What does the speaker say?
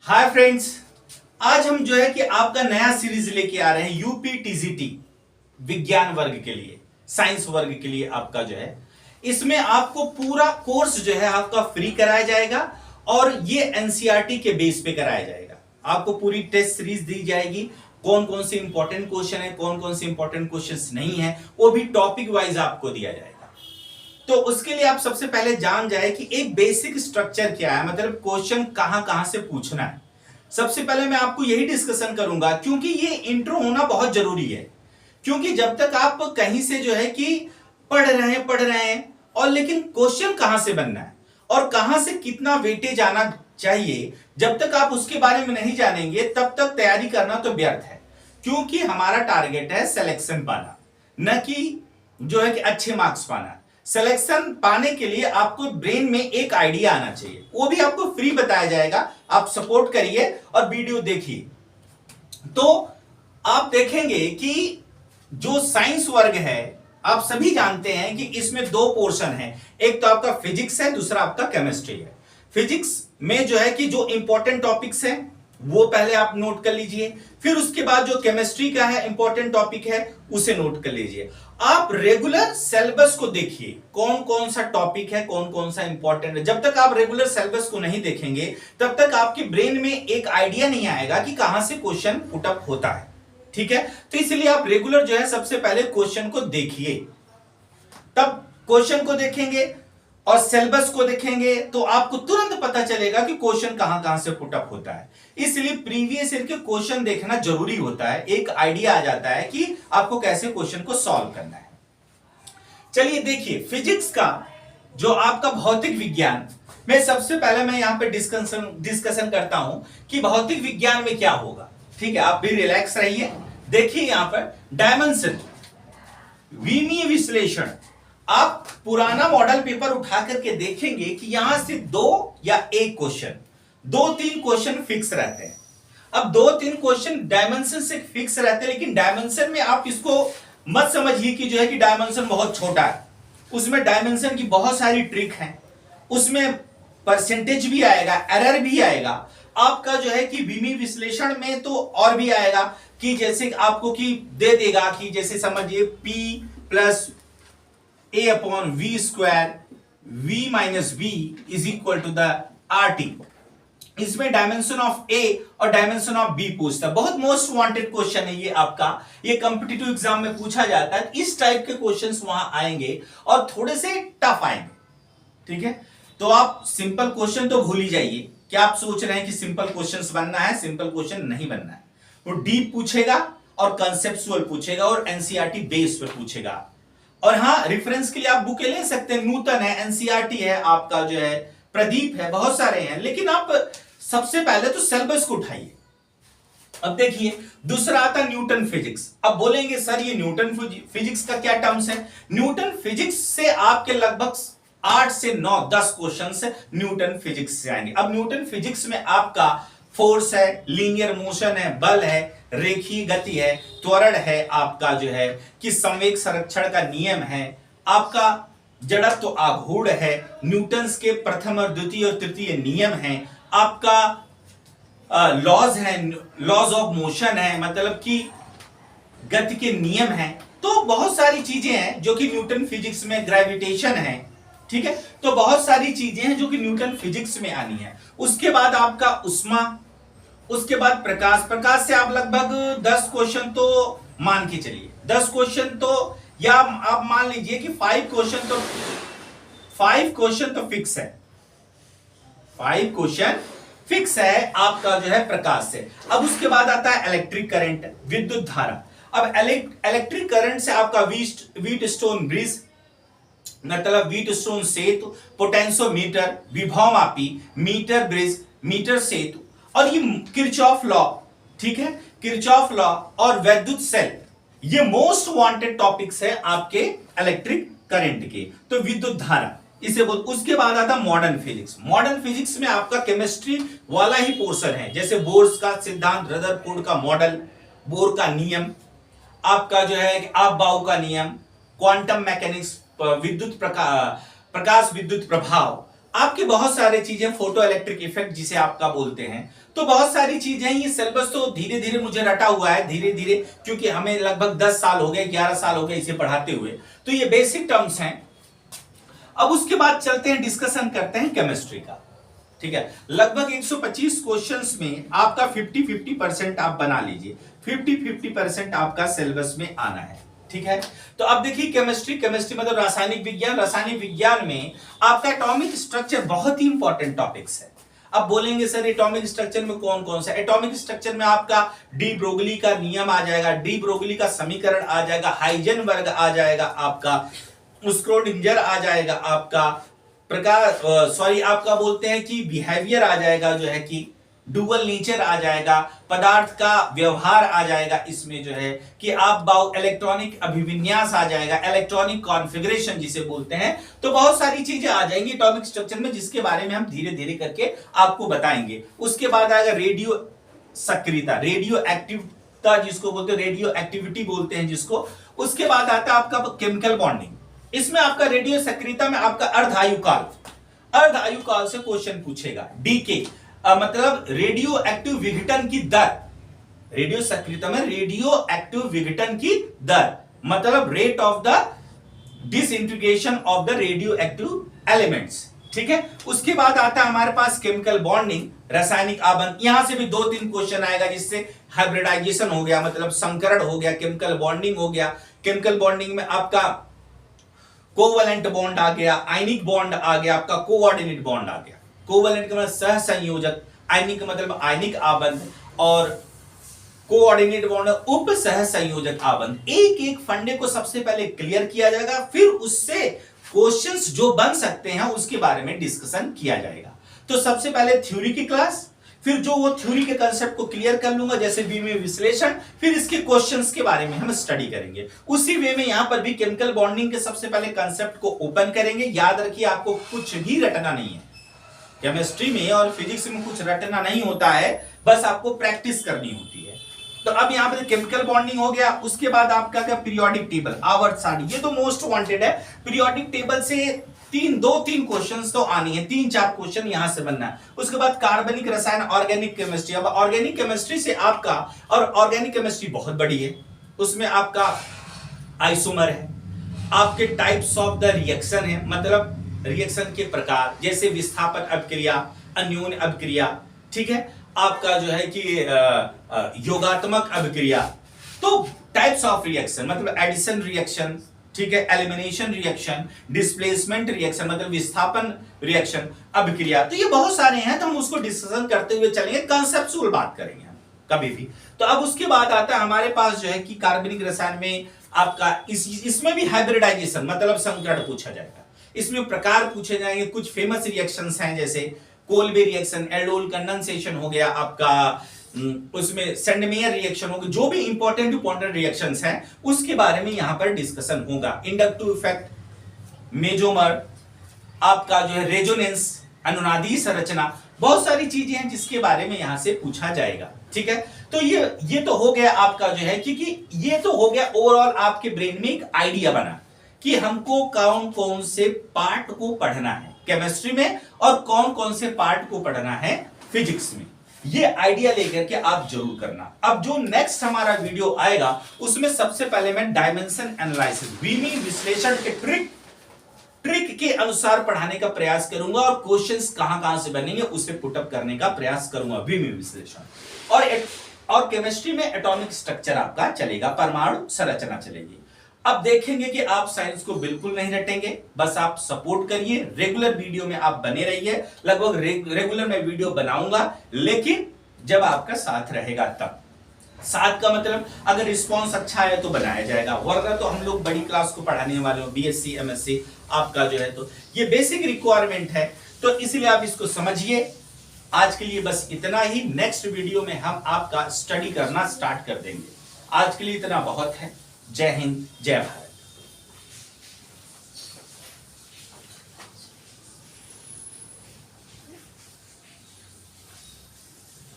Hi friends, आज हम जो है कि आपका नया सीरीज लेके आ रहे हैं यूपी टीजीटी विज्ञान वर्ग के लिए, साइंस वर्ग के लिए आपका जो है इसमें आपको पूरा कोर्स जो है आपका फ्री कराया जाएगा और ये एनसीईआरटी के बेस पे कराया जाएगा। आपको पूरी टेस्ट सीरीज दी जाएगी, कौन कौन से इंपॉर्टेंट क्वेश्चन है, कौन कौन से इंपॉर्टेंट क्वेश्चंस नहीं है, वो भी टॉपिक वाइज आपको दिया जाएगा। तो उसके लिए आप सबसे पहले जान जाए कि एक बेसिक स्ट्रक्चर क्या है, मतलब क्वेश्चन कहां कहां से पूछना है। सबसे पहले मैं आपको यही डिस्कशन करूंगा क्योंकि ये इंट्रो होना बहुत जरूरी है। क्योंकि जब तक आप कहीं से जो है कि पढ़ रहे हैं और लेकिन क्वेश्चन कहां से बनना है और कहां से कितना वेटेज आना चाहिए, जब तक आप उसके बारे में नहीं जानेंगे तब तक तैयारी करना तो व्यर्थ है। क्योंकि हमारा टारगेट है सिलेक्शन पाना, न कि जो है कि अच्छे मार्क्स पाना। सिलेक्शन पाने के लिए आपको ब्रेन में एक आइडिया आना चाहिए, वो भी आपको फ्री बताया जाएगा। आप सपोर्ट करिए और वीडियो देखिए तो आप देखेंगे कि जो साइंस वर्ग है, आप सभी जानते हैं कि इसमें दो पोर्शन है, एक तो आपका फिजिक्स है, दूसरा आपका केमिस्ट्री है। फिजिक्स में जो है कि जो इंपॉर्टेंट टॉपिक्स हैं वो पहले आप नोट कर लीजिए, फिर उसके बाद जो केमिस्ट्री का है इंपॉर्टेंट टॉपिक है उसे नोट कर लीजिए। आप रेगुलर सिलेबस को देखिए, कौन कौन सा टॉपिक है, कौन कौन सा इंपॉर्टेंट है। जब तक आप रेगुलर सिलेबस को नहीं देखेंगे तब तक आपके ब्रेन में एक आइडिया नहीं आएगा कि कहां से क्वेश्चन पुटअप होता है। ठीक है, तो इसलिए आप रेगुलर जो है सबसे पहले क्वेश्चन को देखिए, तब क्वेश्चन को देखेंगे और सिलेबस को देखेंगे तो आपको तुरंत पता चलेगा कि क्वेश्चन कहां कहां से पुटअप होता है। इसलिए प्रीवियस ईयर के क्वेश्चन देखना जरूरी होता है, एक आइडिया आ जाता है कि आपको कैसे क्वेश्चन को सॉल्व करना है। चलिए देखिए, फिजिक्स का जो आपका भौतिक विज्ञान में सबसे पहले मैं यहां पे डिस्कशन करता हूं कि भौतिक विज्ञान में क्या होगा। ठीक है, आप भी रिलैक्स रहिए। देखिए यहां पर डायमेंशन, विमीय विश्लेषण। आप पुराना मॉडल पेपर उठा करके देखेंगे कि यहां से दो या एक क्वेश्चन, दो तीन क्वेश्चन फिक्स रहते हैं। अब दो तीन क्वेश्चन डायमेंशन से फिक्स रहते हैं, लेकिन डायमेंशन में आप इसको मत समझिए कि जो है कि डायमेंशन बहुत छोटा है। उसमें डायमेंशन की बहुत सारी ट्रिक है, उसमें परसेंटेज भी आएगा, एरर भी आएगा। आपका जो है कि विमीय विश्लेषण में तो और भी आएगा कि जैसे आपको कि दे देगा कि जैसे समझिए P plus A upon V square V minus V is equal to the RT। इसमें डायमेंशन ऑफ A और डायमेंशन ऑफ B पूछता है। बहुत मोस्ट वांटेड क्वेश्चन है ये आपका, ये कॉम्पिटिटिव एग्जाम में पूछा जाता है। इस टाइप के क्वेश्चंस वहां आएंगे और थोड़े से टफ आएंगे। ठीक है, तो आप सिंपल क्वेश्चन तो भूल ही जाइए। क्या आप सोच रहे हैं कि सिंपल क्वेश्चंस बनना है? सिंपल क्वेश्चन नहीं बनना है। वो डीप पूछेगा और कंसेप्चुअल पूछेगा और एनसीईआरटी बेस पे पूछेगा। और हाँ, रेफरेंस के लिए आप बुकें ले सकते हैं, नूतन है, एनसीईआरटी है, आपका जो है प्रदीप है, बहुत सारे हैं। लेकिन आप सबसे पहले तो सिलेबस को उठाइए। अब देखिए, दूसरा आता है न्यूटन फिजिक्स। अब बोलेंगे सर ये न्यूटन फिजिक्स का क्या टर्म्स है? न्यूटन फिजिक्स से आपके लगभग 8 से 9 10 क्वेश्चंस न्यूटन फिजिक्स से आएंगे। अब न्यूटन फिजिक्स में आपका फोर्स है, लीनियर मोशन है, बल है, रेखीय गति है, त्वरण है, आपका जो है कि संवेग संरक्षण का नियम है, आपका जड़त्व आघूर्ण है, न्यूटन्स के प्रथम और द्वितीय और तृतीय नियम है, आपका लॉज है, लॉज ऑफ मोशन है, मतलब कि गति के नियम है। तो बहुत सारी चीजें हैं जो कि न्यूटन फिजिक्स में, ग्रेविटेशन है। ठीक है, तो बहुत सारी चीजें हैं जो कि न्यूटन फिजिक्स में आनी है। उसके बाद आपका उष्मा, उसके बाद प्रकाश से आप लगभग 10 क्वेश्चन तो मान के चलिए, 10 क्वेश्चन तो, या आप मान लीजिए कि 5 क्वेश्चन तो फिक्स है, 5 क्वेश्चन फिक्स है आपका जो है प्रकाश से। अब उसके बाद आता है इलेक्ट्रिक करंट, विद्युत धारा। अब इलेक्ट्रिक करंट से आपका व्हीटस्टोन ब्रिज, मतलब व्हीटस्टोन सेतु, पोटेंशियोमीटर, विभवमापी, मीटर ब्रिज, मीटर सेतु, और ये किरचॉफ लॉ। ठीक है, किरचॉफ लॉ और वैद्युत सेल, ये मोस्ट वांटेड टॉपिक्स है आपके इलेक्ट्रिक करंट के। तो विद्युत धारा इसे बोल। उसके बाद आता मॉडर्न फिजिक्स। मॉडर्न फिजिक्स में आपका केमिस्ट्री वाला ही पोर्शन है, जैसे बोर्स का सिद्धांत, रदरफोर्ड का मॉडल, बोर का नियम, आपका जो है आपबाउ का नियम, क्वांटम मैकेनिक्स, विद्युत प्रकाश विद्युत प्रभाव, आपके बहुत सारे चीजें, फोटो इलेक्ट्रिक इफेक्ट जिसे आपका बोलते हैं, तो बहुत सारी चीजें, ये सिलेबस तो धीरे धीरे मुझे रटा हुआ है, धीरे धीरे, क्योंकि हमें लगभग 10 साल हो गए, 11 साल हो गए इसे पढ़ाते हुए, तो ये बेसिक टर्म्स हैं। अब उसके बाद चलते हैं, डिस्कशन करते हैं केमिस्ट्री का। ठीक है, लगभग 125 क्वेश्चंस में आपका 50-50% आप बना लीजिए, 50-50% आपका सिलेबस में आना है। ठीक है, तो अब देखिए केमिस्ट्री मतलब रासायनिक विज्ञान। रासायनिक विज्ञान में आपका एटॉमिक स्ट्रक्चर बहुत ही इंपॉर्टेंट टॉपिक्स है। अब बोलेंगे सर एटॉमिक स्ट्रक्चर में कौन कौन सा? एटॉमिक स्ट्रक्चर में आपका डी ब्रोगली का नियम आ जाएगा, डी ब्रोगली का समीकरण आ जाएगा, हाइजेनबर्ग आ जाएगा, आपका स्क्रोडिंजर आ जाएगा, आपका आपका बोलते हैं कि बिहेवियर आ जाएगा, जो है कि डुअल नेचर आ जाएगा, पदार्थ का व्यवहार आ जाएगा, इसमें जो है कि आप इलेक्ट्रॉनिक अभिविन्यास आ जाएगा, इलेक्ट्रॉनिक कॉन्फ़िगरेशन जिसे बोलते हैं। तो बहुत सारी चीजें आ जाएंगी एटॉमिक स्ट्रक्चर में, जिसके बारे में हम धीरे धीरे करके आपको बताएंगे। उसके बाद आएगा रेडियो सक्रियता, रेडियो एक्टिवता जिसको बोलते हैं, रेडियो एक्टिविटी बोलते हैं जिसको। उसके बाद आता है आपका केमिकल बॉन्डिंग। इसमें आपका रेडियो सक्रियता में आपका अर्ध आयु काल से क्वेश्चन पूछेगा। डीके मतलब रेडियो एक्टिव विघटन की दर, रेडियो सक्रियता में रेडियो एक्टिव विघटन की दर मतलब rate of the disintegration of the radio active elements. ठीक है, उसके बाद आता है हमारे पास केमिकल बॉन्डिंग, रासायनिक आबंध। यहां से भी 2-3 क्वेश्चन आएगा, जिससे हाइब्रिडाइजेशन हो गया, मतलब संकरण हो गया, केमिकल बॉन्डिंग हो गया। केमिकल बॉन्डिंग में आपका कोवलेंट बॉन्ड आ गया, आयनिक बॉन्ड आ गया, आपका कोऑर्डिनेट बॉन्ड आ गया। कोवलेंट का मतलब सह संयोजक, आयनिक का मतलब आयनिक आबंध, और कोऑर्डिनेट बॉन्ड उप सह संयोजक आबंध। एक एक फंडे को सबसे पहले क्लियर किया जाएगा, फिर उससे क्वेश्चंस जो बन सकते हैं उसके बारे में डिस्कशन किया जाएगा। तो सबसे पहले थ्योरी की क्लास, फिर जो वो थ्योरी के कांसेप्ट को क्लियर कर लूंगा, जैसे बीम में विश्लेषण, फिर इसके क्वेश्चंस के बारे में हम स्टडी करेंगे। उसी वे में यहां पर भी केमिकल बॉन्डिंग के सबसे पहले कांसेप्ट को ओपन करेंगे। याद रखिए आपको कुछ भी रटना नहीं है, केमिस्ट्री में और फिजिक्स में कुछ रटना नहीं होता है, बस आपको प्रैक्टिस करनी होती है। तो अब यहां पर केमिकल बॉन्डिंग हो गया। उसके बाद आपका क्या, पीरियोडिक टेबल, आवर्त सारणी, ये तो मोस्ट वांटेड है। पीरियोडिक टेबल से 2-3 क्वेश्चंस तो आनी है, 3-4 क्वेश्चन यहां से बनना है। उसके बाद कार्बनिक रसायन, ऑर्गेनिक केमिस्ट्री। अब ऑर्गेनिक केमिस्ट्री से आपका, और ऑर्गेनिक केमिस्ट्री बहुत बड़ी है, उसमें आपका आइसोमर है, आपके टाइप्स ऑफ द रिएक्शन है, मतलब रिएक्शन के प्रकार, जैसे विस्थापन अभिक्रिया, अन्योन्य अभिक्रिया। ठीक है, आपका जो है कि योगात्मक अभिक्रिया। तो टाइप्स ऑफ रिएक्शन मतलब एडिशन रिएक्शन, ठीक है, एलिमिनेशन रिएक्शन, डिस्प्लेसमेंट रिएक्शन मतलब विस्थापन रिएक्शन, अभिक्रिया। तो ये बहुत सारे हैं, तो हम उसको डिस्कशन करते हुए चलेंगे, कंसेप्चुअल बात करेंगे हम कभी भी। तो अब उसके बाद आता है हमारे पास जो है कि कार्बनिक रसायन में आपका इसमें भी हाइब्रिडाइजेशन मतलब संकरण पूछा जाएगा। इसमें प्रकार पूछे जाएंगे, कुछ फेमस रिएक्शंस हैं, जैसे कोल्बे रिएक्शन, एल्डोल कंडेंसेशन हो गया आपका, उसमें सेंडमेयर रिएक्शन होगा, जो भी इंपॉर्टेंट रिएक्शंस हैं उसके बारे में यहां पर डिस्कशन होगा। इंडक्टिव इफेक्ट, मेजोमर, आपका जो है रेजोनेंस, अनुनादी संरचना, बहुत सारी चीजें हैं जिसके बारे में यहां से पूछा जाएगा। ठीक है, तो ये तो हो गया आपका जो है, क्योंकि ये तो हो गया ओवरऑल आपके ब्रेन में एक आइडिया बना कि हमको कौन कौन से पार्ट को पढ़ना है केमिस्ट्री में और कौन कौन से पार्ट को पढ़ना है फिजिक्स में। ये आइडिया लेकर के आप जरूर करना। अब जो नेक्स्ट हमारा वीडियो आएगा उसमें सबसे पहले मैं डायमेंशन एनालिसिस, विमी विश्लेषण के ट्रिक के अनुसार पढ़ाने का प्रयास करूंगा, और क्वेश्चंस कहां से बनेंगे उसे पुटअप करने का प्रयास करूंगा, विमी विश्लेषण। और केमिस्ट्री में एटॉमिक स्ट्रक्चर आपका चलेगा, परमाणु संरचना चलेगी। अब देखेंगे कि आप साइंस को बिल्कुल नहीं रटेंगे, बस आप सपोर्ट करिए, रेगुलर वीडियो में आप बने रहिए। लगभग रेगुलर मैं वीडियो बनाऊंगा, लेकिन जब आपका साथ रहेगा तब। साथ का मतलब अगर रिस्पांस अच्छा है तो बनाया जाएगा, वरना तो हम लोग बड़ी क्लास को पढ़ाने वाले हो, बीएससी एमएससी आपका जो है, तो ये बेसिक रिक्वायरमेंट है, तो इसलिए आप इसको समझिए। आज के लिए बस इतना ही, नेक्स्ट वीडियो में हम आपका स्टडी करना स्टार्ट कर देंगे। आज के लिए इतना बहुत है। जय हिंद, जय भारत।